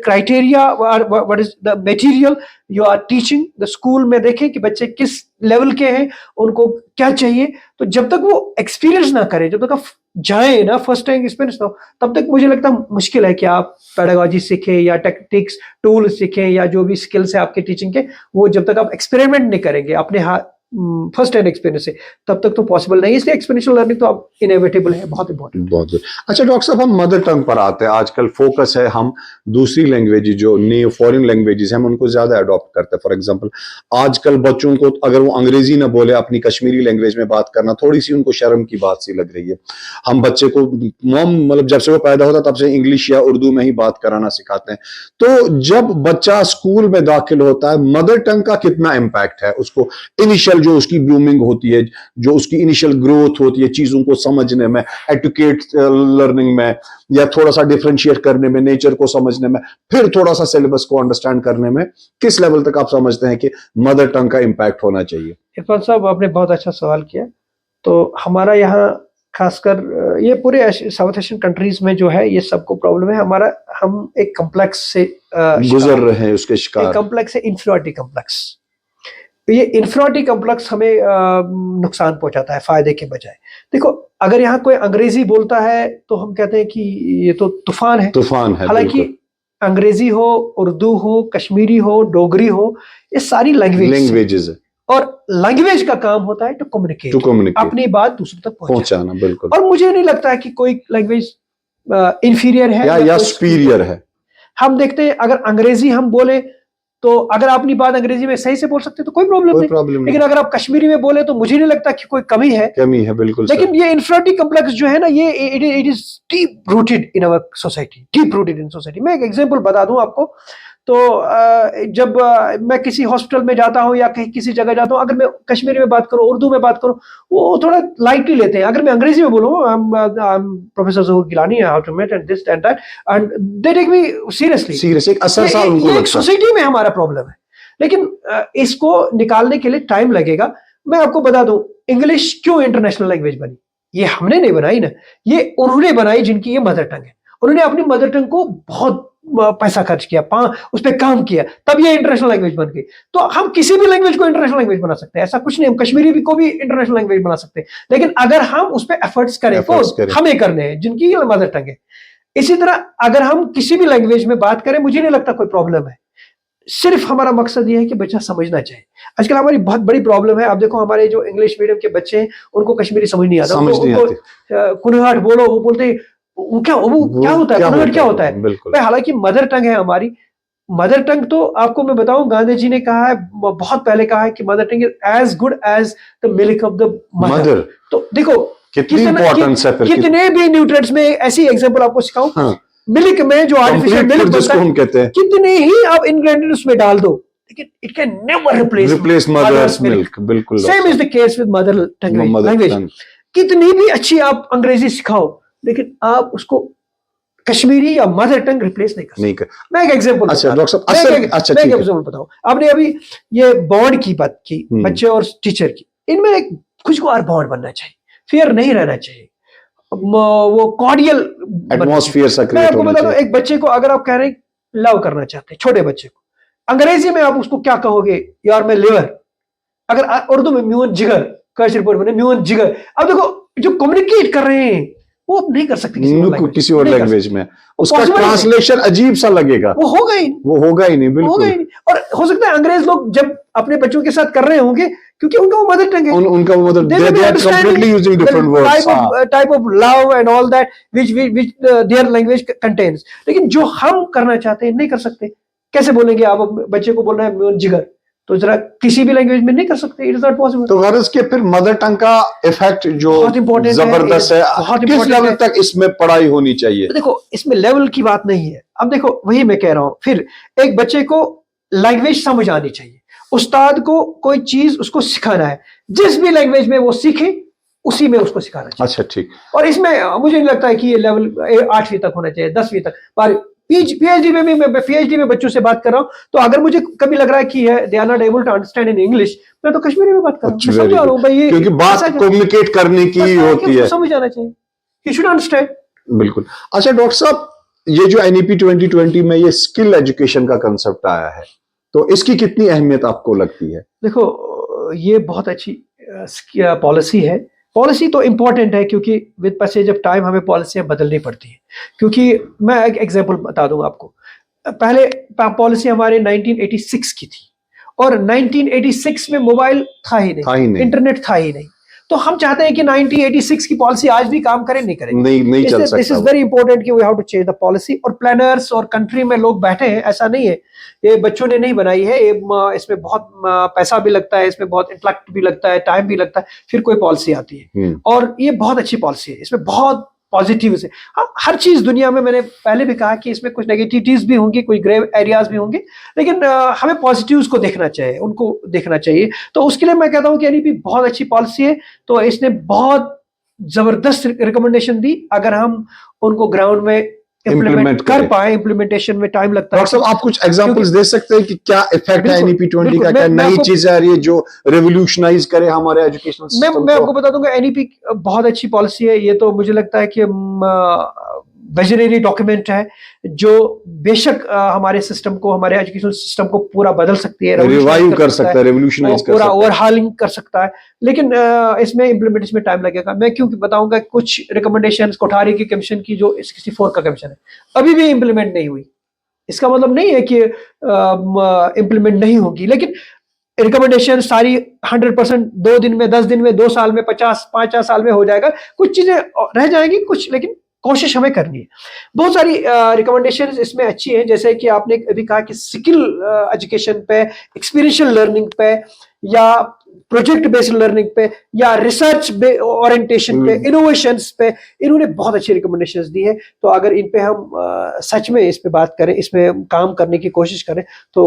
criteria, what is the material you are teaching. the school में देखें कि बच्चे किस लेवल के हैं, उनको क्या चाहिए, तो जब तक वो एक्सपीरियंस ना करें, जब तक आप जाए ना, फर्स्ट टाइम एक्सपीरियंस ना हो, तब तक मुझे लगता है मुश्किल है कि आप पेडागोजी सीखें या टेक्टिक्स टूल सीखें या जो भी स्किल्स है आपके टीचिंग के, वो जब तक आप एक्सपेरिमेंट नहीं करेंगे अपने हाथ फर्स्ट हैंड एक्सपीरियंस से, तब तक तो पॉसिबल नहीं है। इसलिए एक्सपीरियंशियल लर्निंग तो अब इनएविटेबल है, बहुत इंपॉर्टेंट। बहुत अच्छा डॉक्टर साहब, हम मदर टंग पर आते हैं। आजकल फोकस है हम दूसरी लैंग्वेज जो न्यू फॉरेन लैंग्वेजेस हम उनको ज्यादा अडॉप्ट करते हैं। फॉर एग्जांपल आजकल बच्चों को अगर वो अंग्रेजी ना बोले, अपनी कश्मीरी लैंग्वेज में बात करना थोड़ी सी उनको शर्म की बात सी लग रही है। हम बच्चे को मतलब जब से वो पैदा होता तब से इंग्लिश या उर्दू में ही बात कराना सिखाते हैं। तो जब बच्चा स्कूल में दाखिल होता है, मदर टंग का कितना इम्पैक्ट है उसको, इनिशियल जो उसकी ब्लूमिंग होती है, जो उसकी इनिशियल ग्रोथ होती है चीजों को समझने में, एडुकेट लर्निंग में, या थोड़ा सा डिफरेंशिएट करने में, नेचर को समझने में, फिर थोड़ा सा सिलेबस को अंडरस्टैंड करने में, किस लेवल तक आप समझते हैं कि मदर टंग का इम्पैक्ट होना चाहिए? इरफान साहब, आपने बहुत अच्छा सवाल किया। तो हमारा यहाँ खासकर ये पूरे साउथ एशियन कंट्रीज में जो है ये सबको प्रॉब्लम है। हम एक कम्प्लेक्स से गुजर रहे हैं, उसके शिकार। कम्प्लेक्स है इंफीरियरिटी कम्प्लेक्स। ये इंफीरियरिटी कम्प्लेक्स हमें नुकसान पहुंचाता है फायदे के बजाय। देखो, अगर यहाँ कोई अंग्रेजी बोलता है तो हम कहते हैं कि ये तो तूफान है। हालांकि अंग्रेजी हो, उर्दू हो, कश्मीरी हो, डोगरी हो, ये सारी लैंग्वेजेस है, और लैंग्वेज का काम होता है टू कम्युनिकेट, अपनी बात दूसरों तक पहुंचाना। बिल्कुल। और मुझे नहीं लगता है कि कोई लैंग्वेज इंफीरियर है या सुपीरियर है। हम देखते हैं, अगर अंग्रेजी हम बोले तो अगर अपनी बात अंग्रेजी में सही से बोल सकते तो कोई प्रॉब्लम नहीं, लेकिन अगर आप कश्मीरी में बोले तो मुझे नहीं लगता कि कोई कमी है। बिल्कुल। लेकिन ये इंफीरियरिटी कम्प्लेक्स जो है ना, ये it is deep rooted in our society. मैं एक एग्जांपल बता दूं आपको। तो जब मैं किसी हॉस्पिटल में जाता हूँ या कहीं किसी जगह जाता हूँ, अगर मैं कश्मीरी में बात करूँ, उर्दू में बात करूँ, वो थोड़ा लाइटली लेते हैं। अगर मैं अंग्रेजी में बोलूँ, professor Zahoor Gilani, how to met and this and that, and they take me seriously. एक सोसाइटी में हमारा प्रॉब्लम है, लेकिन इसको निकालने के लिए टाइम लगेगा। मैं आपको बता दूं, इंग्लिश क्यों इंटरनेशनल लैंग्वेज बनी? ये हमने नहीं बनाई ना, ये उन्होंने बनाई जिनकी ये मदर टंग है। उन्होंने अपनी मदर टंग को बहुत पैसा खर्च किया, उस पर काम किया, तब ये इंटरनेशनल लैंग्वेज बन गई। तो हम किसी भी लैंग्वेज को इंटरनेशनल लैंग्वेज बना सकते हैं, ऐसा कुछ नहीं। हम कश्मीरी को भी इंटरनेशनल लैंग्वेज बना सकते हैं, लेकिन अगर हम उस पर एफर्ट्स करें, हमें करने हैं जिनकी ये मदर टंग है। इसी तरह अगर हम किसी भी लैंग्वेज में बात करें, मुझे नहीं लगता कोई प्रॉब्लम है। सिर्फ हमारा मकसद ये है कि बच्चा समझना चाहिए। आजकल हमारी बहुत बड़ी प्रॉब्लम है। आप देखो, हमारे जो इंग्लिश मीडियम के बच्चे हैं, उनको कश्मीरी समझ नहीं आता। उनको कुनहट बोलो, वो बोलते वो क्या होता है, कुनहट क्या होता है। हालांकि मदर टंग है हमारी। मदर टंग तो आपको मैं बताऊं, गांधी जी ने कहा है, बहुत पहले कहा है कि mother tongue is as good as the milk of the mother. तो देखो कितने भी न्यूट्रिएंट्स में, ऐसी एग्जांपल आपको सिखाऊं, मिल्क में जो आर्टिफिशियल मिल्क बनता है, कहते हैं, कितने ही आप इंग्रेडिएंट उसमें डाल दो, लेकिन it can never replace mother's milk. बिल्कुल same is the case with mother tongue language. कितनी भी अच्छी आप अंग्रेजी सिखाओ, लेकिन आप उसको कश्मीरी या मदर टंग रिप्लेस नहीं कर। मैं एक एग्जांपल बताऊं। आपने अभी ये बॉन्ड की बात की, बच्चे और टीचर की, इनमें एक खुशगवार बॉन्ड बनना चाहिए, फेयर नहीं रहना चाहिए, वो कॉर्डियल एटमॉस्फेयर सा क्रिएट होना चाहिए। एक बच्चे को अगर आप कह रहे हैं लव करना चाहते हैं छोटे बच्चे को, अंग्रेजी में आप उसको क्या कहोगे, यार मैं लिवर, अगर उर्दू में म्यून जिगर, कर्ज रिपोर्ट में म्यून जिगर। अब देखो जो कम्युनिकेट कर रहे हैं वो आप नहीं कर सकते किसी और लैंग्वेज में, उसका Possible नहीं है। ट्रांसलेशन अजीब सा लगेगा, वो होगा ही नहीं, वो होगा ही नहीं, वो होगा बिल्कुल। ही नहीं। और हो सकता है अंग्रेज लोग जब अपने बच्चों के साथ कर रहे होंगे, क्योंकि उनका वो मदर टंग है, उनका वो मतलब they may be they are understanding completely using different the words। type of love and all that which their language contains। लेकिन जो हम करना चाहते हैं नहीं कर सकते। कैसे बोलेंगे आप बच्चे को, बोल रहे हैं जिगर, तो जरा किसी भी लैंग्वेज में नहीं कर सकते, इट इज नॉट पॉसिबल। तो गर्ल्स के फिर मदर टंग का इफेक्ट जो बहुत इंपॉर्टेंट जबरदस्त है, बहुत किस इंपॉर्टेंट लेवल है। तक इसमें पढ़ाई होनी चाहिए? तो देखो इसमें लेवल की बात नहीं है। अब देखो वही मैं कह रहा हूं, फिर एक बच्चे को लैंग्वेज समझ आनी चाहिए, उस्ताद को कोई चीज उसको सिखाना है, जिस भी लैंग्वेज में वो सीखे उसी में उसको सिखाना चाहिए। अच्छा ठीक। और इसमें मुझे नहीं लगता है कि ये लेवल 8वीं तक होना चाहिए, 10वीं तक। पर पीएचडी में भी मैं पीएचडी में बच्चों से बात कर रहा हूं, तो अगर मुझे कभी लग रहा है कि they are not able to understand in English, मैं तो कश्मीरी में बात कर रहा हूं, मैं समझा रहा हूं भाई, ये क्योंकि बात कम्युनिकेट करने की होती है, समझ आना चाहिए, ही शुड अंडरस्टैंड। बिल्कुल। अच्छा डॉक्टर साहब, ये जो एनईपी 2020 में ये स्किल एजुकेशन का कंसेप्ट आया है, तो इसकी कितनी अहमियत आपको लगती है? देखो ये बहुत अच्छी पॉलिसी है। पॉलिसी तो इम्पोर्टेंट है, क्योंकि विद पैसेज ऑफ टाइम हमें पॉलिसियां बदलनी पड़ती हैं। क्योंकि मैं एक एग्जांपल बता दूंगा आपको, पहले पॉलिसी हमारे 1986 की थी, और 1986 में मोबाइल था ही नहीं, इंटरनेट था ही नहीं। तो हम चाहते हैं कि 1986 की पॉलिसी आज भी काम करे, नहीं करे, नहीं चल सकता। दिस इज वेरी इंपॉर्टेंट कि we have to change the policy. और प्लानर्स और कंट्री में लोग बैठे हैं, ऐसा नहीं है ये बच्चों ने नहीं बनाई है, ये इसमें बहुत पैसा भी लगता है, इसमें बहुत इंटेलेक्ट भी लगता है, टाइम भी लगता है, फिर कोई पॉलिसी आती है। और ये बहुत अच्छी पॉलिसी है, इसमें बहुत पॉजिटिव से हर चीज दुनिया में, मैंने पहले भी कहा कि इसमें कुछ नेगेटिविटीज भी होंगी, कुछ ग्रेव एरियाज भी होंगे, लेकिन हमें पॉजिटिव्स को देखना चाहिए, उनको देखना चाहिए। तो उसके लिए मैं कहता हूं कि एनईपी बहुत अच्छी पॉलिसी है। तो इसने बहुत जबरदस्त रिकमेंडेशन दी, अगर हम उनको ग्राउंड में इम्प्लीमेंट कर पाए, इम्प्लीमेंटेशन में टाइम लगता है। डॉक्टर साहब आप कुछ एग्जांपल्स दे सकते हैं कि क्या इफेक्ट है एनईपी 20 का, क्या नई चीज आ रही है जो रेवोल्यूशनाइज करे हमारे एजुकेशनल सिस्टम? मैं आपको बता दूंगा, एनईपी बहुत अच्छी पॉलिसी है। ये तो मुझे लगता है कि विजनरी डॉक्यूमेंट है, जो बेशक हमारे सिस्टम को, हमारे एजुकेशन सिस्टम को पूरा बदल सकती है, रिवाइव कर सकता है, रेवोल्यूशनाइज कर सकता है, ओवरहालिंग कर सकता है। लेकिन इसमें इम्प्लीमेंटेशन में टाइम लगेगा। मैं क्यों बताऊंगा, कुछ रिकमेंडेशंस कोठारी की कमीशन की, जो 64 का कमीशन है, अभी भी इम्प्लीमेंट नहीं हुई। इसका मतलब नहीं है कि इम्प्लीमेंट नहीं होगी, लेकिन रिकमेंडेशन सारी 100% 2 दिन में, 10 दिन में, 2 साल में, 50 साल में हो जाएगा। कुछ चीजें रह जाएंगी, कुछ, लेकिन कोशिश हमें करनी है। बहुत सारी रिकमेंडेशंस इसमें अच्छी हैं, जैसे कि आपने अभी कहा कि स्किल एजुकेशन पे, एक्सपीरियंशियल लर्निंग पे, या प्रोजेक्ट बेस्ड लर्निंग पे, या रिसर्च ओरिएंटेशन पे, इनोवेशंस पे, इन्होंने बहुत अच्छी रिकमेंडेशंस दी है। तो अगर इन पे हम सच में इस पे बात करें, इसमें काम करने की कोशिश करें, तो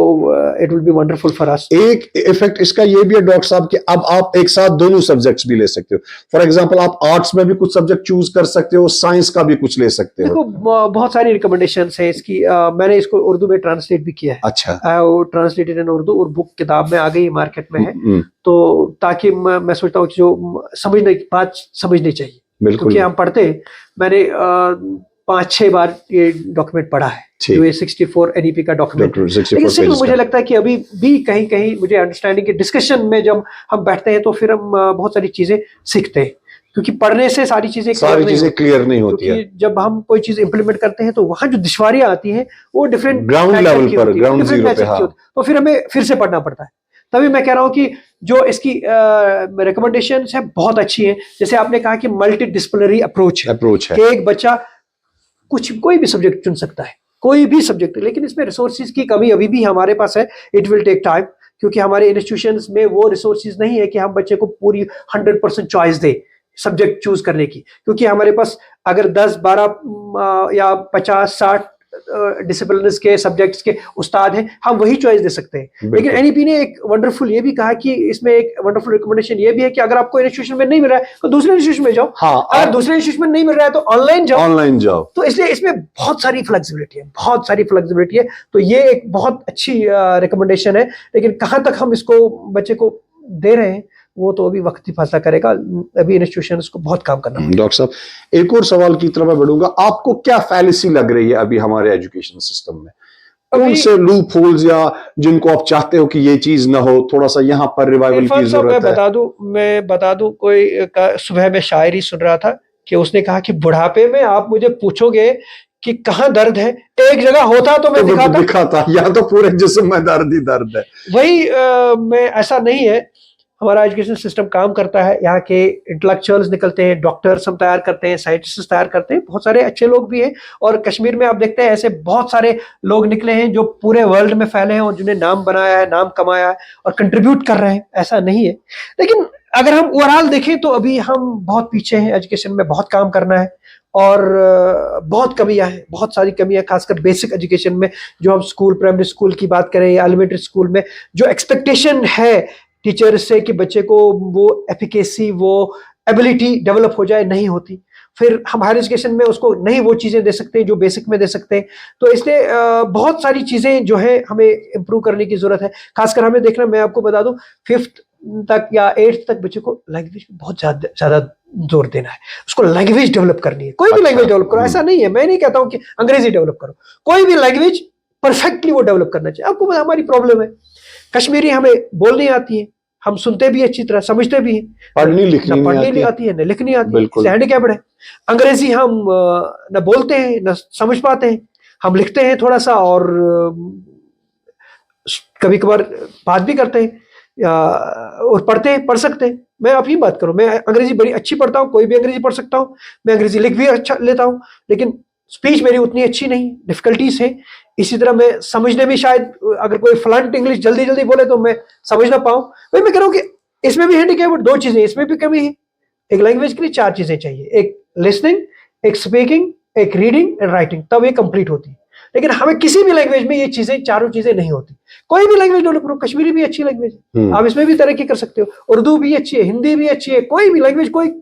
it will be wonderful for us. एक इफेक्ट इसका ये भी है डॉक्टर साहब कि अब आप एक साथ दोनों सब्जेक्ट्स भी ले सकते हो। फॉर एग्जांपल आप आर्ट्स में भी कुछ सब्जेक्ट चूज कर सकते हो, साइंस का भी कुछ ले सकते हो। देखो बहुत सारी रिकमेंडेशंस है इसकी, मैंने इसको उर्दू में ट्रांसलेट भी किया है। अच्छा, ट्रांसलेटेड इन उर्दू, और बुक किताब में आ गई, मार्केट में है। तो ताकि मैं सोचता हूँ कि जो बात समझनी चाहिए, क्योंकि हम पढ़ते, मैंने 5-6 बार ये डॉक्यूमेंट पढ़ा है, जो ये 64 एनईपी का डॉक्यूमेंट है। लेकिन सिर्फ मुझे लगता है कि अभी भी कहीं कहीं मुझे अंडरस्टैंडिंग के डिस्कशन में जब हम बैठते हैं, तो फिर हम बहुत सारी चीजें सीखते हैं, क्योंकि पढ़ने से सारी चीजें क्लियर नहीं होती है। जब हम कोई चीज इंप्लीमेंट करते हैं, तो वहां जो दुश्वारियां आती हैं वो डिफरेंट ग्राउंड लेवल पर, ग्राउंड जीरो पे, हाँ। तो फिर हमें फिर से पढ़ना पड़ता है। तभी मैं कह रहा हूँ कि जो इसकी रिकमेंडेशन है बहुत अच्छी है। जैसे आपने कहा कि मल्टी डिसिप्लिनरी अप्रोच है कि एक बच्चा कोई भी सब्जेक्ट चुन सकता है, कोई भी सब्जेक्ट, लेकिन इसमें रिसोर्सेज की कमी अभी भी हमारे पास है। इट विल टेक टाइम, क्योंकि हमारे इंस्टीट्यूशंस में वो रिसोर्सेज नहीं है कि हम बच्चे को पूरी 100% चॉइस दे सब्जेक्ट चूज करने की, क्योंकि हमारे पास अगर 10-12 या 50-60 डिसिप्लिन्स के सब्जेक्ट्स के उस्ताद हैं, हम वही चॉइस दे सकते हैं। लेकिन एनईपी ने एक वंडरफुल ये भी कहा कि इसमें एक वंडरफुल रिकमेंडेशन ये भी है कि अगर आपको इंस्टीट्यूशन में नहीं मिल रहा है, तो दूसरे इंस्टीट्यूशन में जाओ। हाँ, अगर दूसरे इंस्टीट्यूशन में नहीं मिल रहा है, तो ऑनलाइन जाओ। तो इसलिए इसमें बहुत सारी फ्लेक्सिबिलिटी है, तो ये एक बहुत अच्छी रिकमेंडेशन है। लेकिन कहाँ तक हम इसको बच्चे को दे रहे हैं, वो तो अभी वक्त ही फैसला करेगा। अभी इंस्टीट्यूशंस को बहुत काम करना है। डॉक्टर साहब, एक और सवाल की तरफ मैं बढ़ूंगा, आपको क्या फैलेसी लग रही है अभी हमारे एजुकेशन सिस्टम में? कौन अभी से लूप होल्स या जिनको आप चाहते हो कि ये चीज ना हो, थोड़ा सा यहाँ पर रिवाइवल इरफान की साहब, जरूरत है? मैं बता दूं, सुबह में शायरी सुन रहा था कि उसने कहा कि बुढ़ापे में आप मुझे पूछोगे कि कहाँ दर्द है, एक जगह होता तो मैं तो दिखाता। दिखाता, यहाँ तो पूरे जिस्म में दर्द ही दर्द है। वही मैं ऐसा नहीं है, हमारा एजुकेशन सिस्टम काम करता है, यहाँ के इंटेलेक्चुअल्स निकलते हैं, डॉक्टर्स हम तैयार करते हैं, साइंटिस्ट तैयार करते हैं, बहुत सारे अच्छे लोग भी हैं। और कश्मीर में आप देखते हैं ऐसे बहुत सारे लोग निकले हैं जो पूरे वर्ल्ड में फैले हैं और जिन्हें नाम बनाया है, नाम कमाया है और कंट्रीब्यूट कर रहे हैं, ऐसा नहीं है। लेकिन अगर हम ओवरऑल देखें तो अभी हम बहुत पीछे हैं, एजुकेशन में बहुत काम करना है और बहुत कमियां हैं, बहुत सारी कमियां, खासकर बेसिक एजुकेशन में। जो हम स्कूल, प्राइमरी स्कूल की बात करें या एलिमेंट्री स्कूल में, जो एक्सपेक्टेशन है टीचर से कि बच्चे को वो एफिकेसी, वो एबिलिटी डेवलप हो जाए, नहीं होती। फिर हम हायर एजुकेशन में उसको नहीं वो चीज़ें दे सकते हैं जो बेसिक में दे सकते हैं। तो इसलिए बहुत सारी चीज़ें जो है हमें इम्प्रूव करने की ज़रूरत है। खासकर हमें देखना, मैं आपको बता दूं, 5th तक या 8th तक बच्चे को लैंग्वेज में बहुत ज़्यादा जोर देना है। उसको लैंग्वेज डेवलप करनी है, कोई भी लैंग्वेज डेवलप करो, ऐसा नहीं है, मैं नहीं कहता हूँ कि अंग्रेजी डेवलप करो, कोई भी लैंग्वेज परफेक्टली वो डेवलप करना चाहिए। आपको पता, हमारी प्रॉब्लम है, कश्मीरी हमें बोलनी आती है, हम सुनते भी अच्छी तरह, समझते भी हैं, पढ़नी लिखनी न नहीं पढ़नी आती। आती है, न लिखनी आती है, बिल्कुल। हैंडीकैप्ड है। अंग्रेजी हम न बोलते हैं, न समझ पाते हैं, हम लिखते हैं थोड़ा सा और कभी कभार बात भी करते हैं और पढ़ सकते हैं। मैं अपनी बात करूं, मैं अंग्रेजी बड़ी अच्छी पढ़ता हूं, कोई भी अंग्रेजी पढ़ सकता हूं, मैं अंग्रेजी लिख भी अच्छा लेता हूं, लेकिन स्पीच मेरी उतनी अच्छी नहीं, डिफिकल्टीज है। इसी तरह मैं समझने में शायद, अगर कोई फ्लंट इंग्लिश जल्दी जल्दी बोले तो मैं समझ ना पाऊं। वही मैं कह रहा हूं कि इसमें भी हैंडीकैप, दो चीजें इसमें भी कमी है। एक लैंग्वेज के लिए 4 चीजें चाहिए, एक लिसनिंग, एक स्पीकिंग, एक रीडिंग एंड राइटिंग, तब ये कंप्लीट होती है। लेकिन हमें किसी भी लैंग्वेज में ये चीजें, चारों चीजें नहीं होती। कोई भी लैंग्वेज डेवलप करो, कश्मीरी भी अच्छी लैंग्वेज है, आप इसमें भी तरक्की कर सकते हो, उर्दू भी अच्छी है, हिंदी भी अच्छी है, कोई भी लैंग्वेज कोई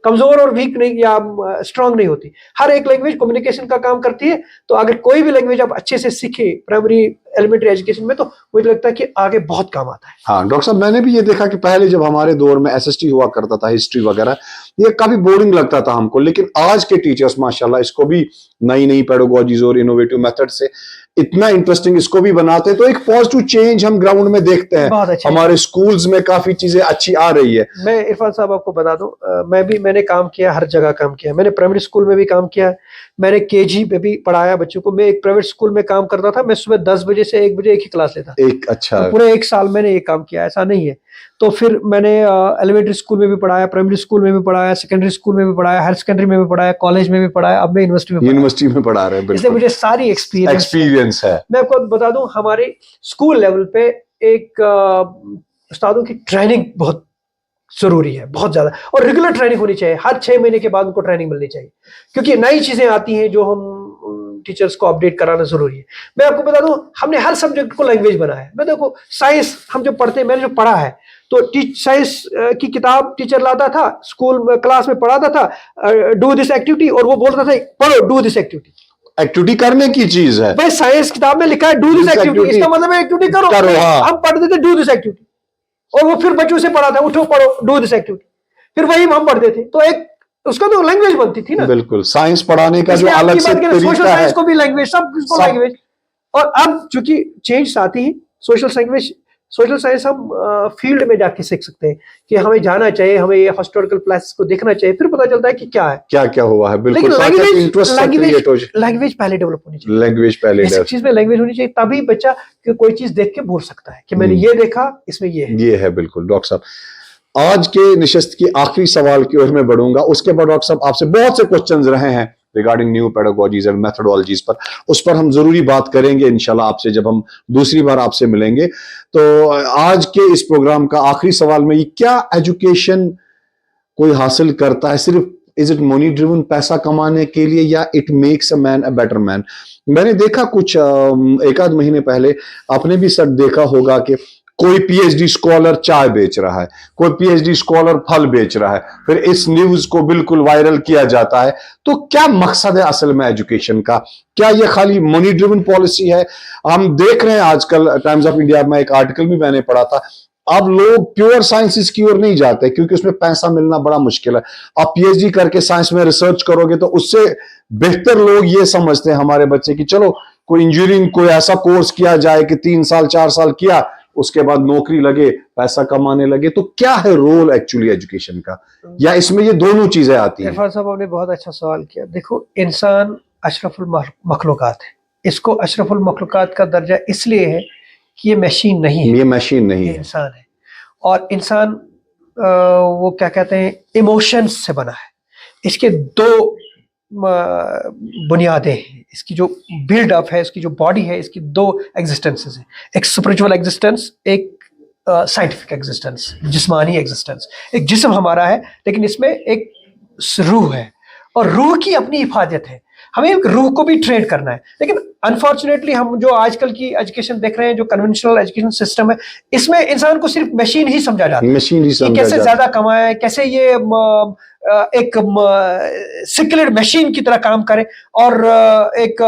कमजोर और वीक नहीं या स्ट्रांग नहीं होती। हर एक लैंग्वेज कम्युनिकेशन का काम करती है। तो अगर कोई भी लैंग्वेज आप अच्छे से सीखे प्राइमरी एलिमेंट्री एजुकेशन में, तो मुझे लगता है कि आगे बहुत काम आता है। हाँ डॉक्टर साहब, मैंने भी ये देखा कि पहले जब हमारे दौर में एसएसटी हुआ करता था, हिस्ट्री वगैरह, ये काफी बोरिंग लगता था हमको, लेकिन आज के टीचर्स माशाल्लाह इसको भी नई नई पेडागोजीज और इनोवेटिव मेथड से इतना इंटरेस्टिंग इसको भी बनाते हैं। तो एक पॉजिटिव चेंज हम ग्राउंड में देखते हैं, हमारे स्कूल्स में काफी चीजें अच्छी आ रही है। मैं इरफान साहब आपको बता दूं, मैंने काम किया, हर जगह काम किया। मैंने प्राइमरी स्कूल में भी काम किया, मैंने केजी में भी पढ़ाया बच्चों को। मैं एक प्राइवेट स्कूल में काम करता था, मैं सुबह 10 बजे से 1 बजे एक ही क्लास लेता। एक अच्छा, तो पूरे 1 साल मैंने ये काम किया, ऐसा नहीं है। तो फिर मैंने एलिमेंट्री स्कूल में भी पढ़ाया, प्राइमरी स्कूल में भी पढ़ाया, सेकेंडरी स्कूल में भी पढ़ाया, हायर सेकेंडरी में भी पढ़ाया, कॉलेज में भी पढ़ाया, अब मैं यूनिवर्सिटी में पढ़ा रहे हैं। इसलिए मुझे सारी एक्सपीरियंस है। मैं आपको बता दूं, हमारे स्कूल लेवल पे एक उस्तादों की ट्रेनिंग बहुत जरूरी है, बहुत ज्यादा, और रेगुलर ट्रेनिंग होनी चाहिए। हर 6 महीने के बाद उनको ट्रेनिंग मिलनी चाहिए, क्योंकि नई चीजें आती हैं जो हम टीचर्स को अपडेट कराना जरूरी है। मैं आपको बता दूं, हमने हर सब्जेक्ट को लैंग्वेज बनाया है। मैं देखो, साइंस हम जो पढ़ते हैं, मैंने जो पढ़ा है, तो साइंस की किताब टीचर लाता था, स्कूल में क्लास में पढ़ाता था, डू दिस एक्टिविटी, और वो बोलता था पढ़ो, डू दिस एक्टिविटी। एक्टिविटी करने की चीज है भाई, साइंस किताब में लिखा है डू दिस एक्टिविटी, इसका मतलब है एक्टिविटी करो। हाँ। हम पढ़ते थे डू दिस एक्टिविटी, और वो फिर बच्चों से पढ़ा था, उठो पढ़ो, डू दिस एक्टिविटी, फिर वही हम पढ़ते थे। तो एक उसका तो लैंग्वेज बनती थी ना। बिल्कुल, साइंस पढ़ाने का जो अलग से तरीका है, सोशल साइंस को भी लैंग्वेज, सब इसको लैंग्वेज। और अब चूंकि चेंज आती है, सोशल साइंस हम फील्ड में जाके सीख सकते हैं कि हमें जाना चाहिए, हमें ये हिस्टोरिकल प्लेसेस को देखना चाहिए, फिर पता चलता है कि क्या है, क्या क्या हुआ है। बिल्कुल, लैंग्वेज पहले डेवलप होनी चाहिए, लैंग्वेज पहले, इस चीज में लैंग्वेज होनी चाहिए, तभी बच्चा कोई चीज देख के बोल सकता है कि मैंने ये देखा, इसमें ये है। बिल्कुल। डॉक्टर साहब, आज के निशस्त की आखिरी सवाल की ओर मैं बढ़ूंगा, उसके बाद डॉक्टर साहब आपसे बहुत से क्वेश्चंस रहे हैं रिगार्डिंग न्यू पेडागोजीज एंड मेथोडोलॉजीज पर, उस पर हम जरूरी बात करेंगे इंशाल्लाह आपसे जब हम दूसरी बार आपसे मिलेंगे। तो आज के इस प्रोग्राम का आखिरी सवाल में, क्या एजुकेशन कोई हासिल करता है सिर्फ इज इट मनी ड्रिवन, पैसा कमाने के लिए, या it makes a man a better man? मैंने देखा कुछ एक आध महीने पहले, आपने भी सब देखा होगा कि कोई पीएचडी स्कॉलर चाय बेच रहा है, कोई पीएचडी स्कॉलर फल बेच रहा है, फिर इस न्यूज को बिल्कुल वायरल किया जाता है। तो क्या मकसद है असल में एजुकेशन का? क्या ये खाली मनी ड्रिवन पॉलिसी है? हम देख रहे हैं आजकल टाइम्स ऑफ इंडिया में एक आर्टिकल भी मैंने पढ़ा था, अब लोग प्योर साइंसेस की ओर नहीं जाते क्योंकि उसमें पैसा मिलना बड़ा मुश्किल है। आप पीएचडी करके साइंस में रिसर्च करोगे तो उससे बेहतर लोग ये समझते हैं हमारे बच्चे कि चलो कोई इंजीनियरिंग कोई ऐसा कोर्स किया जाए कि 3 साल 4 साल किया, उसके बाद नौकरी लगे, पैसा कमाने लगे। तो क्या है रोल एक्चुअली एजुकेशन का, या इसमें ये दोनों चीजें आती हैं? इरफान साहब, आपने बहुत अच्छा सवाल किया। देखो, इंसान अशरफुल मखलूकात है। इसको अशरफुल मखलूकात का दर्जा इसलिए है कि ये मशीन नहीं है, ये मशीन नहीं ये है। इंसान है। और इंसान वो क्या कहते हैं, इमोशंस से बना है। इसके दो बुनियादें हैं। इसकी जो बिल्डअप है, इसकी जो बॉडी है, इसकी दो एग्जिस्टेंसेस हैं। एक स्पिरिचुअल एग्जिस्टेंस, एक साइंटिफिक एग्जिस्टेंस, जिस्मानी एग्जिस्टेंस। एक जिस्म हमारा है, लेकिन इसमें एक रूह है, और रूह की अपनी हिफाजत है। हमें रूह को भी ट्रेन करना है। लेकिन अनफॉर्चुनेटली हम जो आजकल की एजुकेशन देख रहे हैं, जो कन्वेंशनल एजुकेशन सिस्टम है, इसमें इंसान को सिर्फ मशीन ही समझा जाता है। मशीन ही कि समझा कैसे जाता ज्यादा कमाए, कैसे ये एक सिक्योर्ड मशीन की तरह काम करे, और एक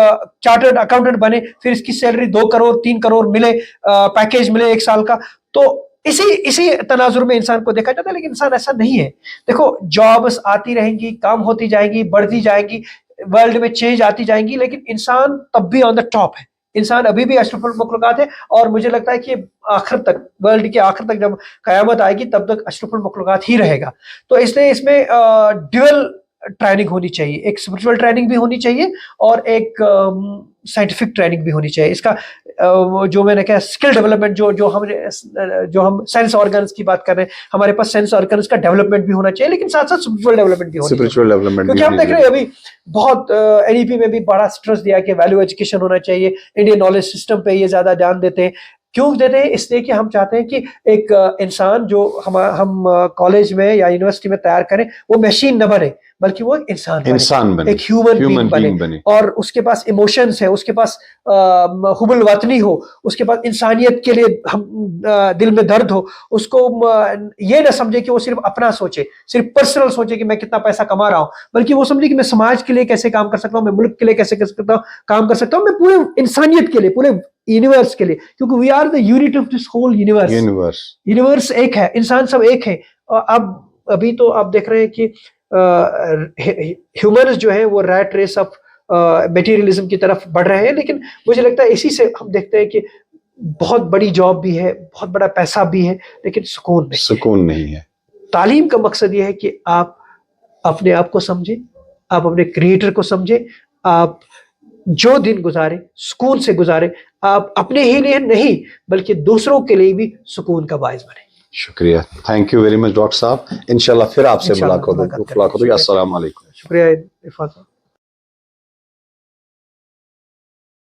चार्टर्ड अकाउंटेंट बने, फिर इसकी सैलरी 2 करोड़ 3 करोड़ मिले, पैकेज मिले 1 साल का। तो इसी तनाजुर में इंसान को देखा जाता है, लेकिन इंसान ऐसा नहीं है। देखो, जॉब्स आती रहेंगी, काम होती जाएंगी, बढ़ती जाएंगी, वर्ल्ड में चेंज आती जाएंगी, लेकिन इंसान तब भी ऑन द टॉप है। इंसान अभी भी अशरफुल मखलूकात है, और मुझे लगता है कि आखिर तक, वर्ल्ड के आखिर तक जब कयामत आएगी, तब तक अशरफुल मखलूकात ही रहेगा। तो इसलिए इसमें ड्यूअल ट्रेनिंग होनी चाहिए। एक स्पिरिचुअल ट्रेनिंग भी होनी चाहिए, और एक साइंटिफिक ट्रेनिंग भी होनी चाहिए। इसका जो मैंने कहा, स्किल डेवलपमेंट, जो हम सेंस ऑर्गन्स की बात कर रहे हैं, हमारे पास सेंस ऑर्गन्स का डेवलपमेंट भी होना चाहिए, लेकिन साथ साथ स्पिरिचुअल डेवलपमेंट भी होनी चाहिए। स्पिरिचुअल डेवलपमेंट, क्योंकि हम देख रहे हैं अभी बहुत एनईपी में भी बड़ा स्ट्रेस दिया कि वैल्यू एजुकेशन होना चाहिए। इंडियन नॉलेज सिस्टम पे ये ज्यादा ध्यान देते हैं। क्यों देते हैं? इसलिए कि हम चाहते हैं कि एक इंसान जो हम कॉलेज में या यूनिवर्सिटी में तैयार करें, वो मशीन न बने, बल्कि वो इंसान बने, एक ह्यूमन बीइंग बने, और उसके पास इमोशंस है, उसके पास हुबुल वतनी हो, उसके पास इंसानियत के लिए हम दिल में दर्द हो। उसको ये ना समझे कि वो सिर्फ अपना सोचे, सिर्फ पर्सनल सोचे कि मैं कितना पैसा कमा रहा हूँ, बल्कि वो समझे कि मैं समाज के लिए कैसे काम कर सकता हूँ, मैं मुल्क के लिए कैसे काम कर सकता हूँ, मैं पूरे इंसानियत के लिए, पूरे यूनिवर्स के लिए। क्योंकि we are the unit of this whole universe एक है, इंसान सब एक है। और अब अभी तो आप देख रहे हैं कि ह्यूमंस जो है वो रैट रेस ऑफ मटेरियलिज्म की तरफ बढ़ रहे हैं। लेकिन मुझे लगता है इसी से हम देखते हैं कि बहुत बड़ी जॉब भी है, बहुत बड़ा पैसा भी है, लेकिन सुकून नहीं है। तालीम का मकसद ये है कि आप अपने आप को समझें, आप अपने क्रिएटर को समझें, आप जो दिन गुजारे सुकून से गुजारे, आप अपने ही लिए नहीं बल्कि दूसरों के लिए भी सुकून का बायस बने। शुक्रिया, thank you very much doctor साहब। इंशाल्लाह फिर आपसे मुलाकात होगी। अस्सलाम वालेकुम। शुक्रिया इरफान साहब।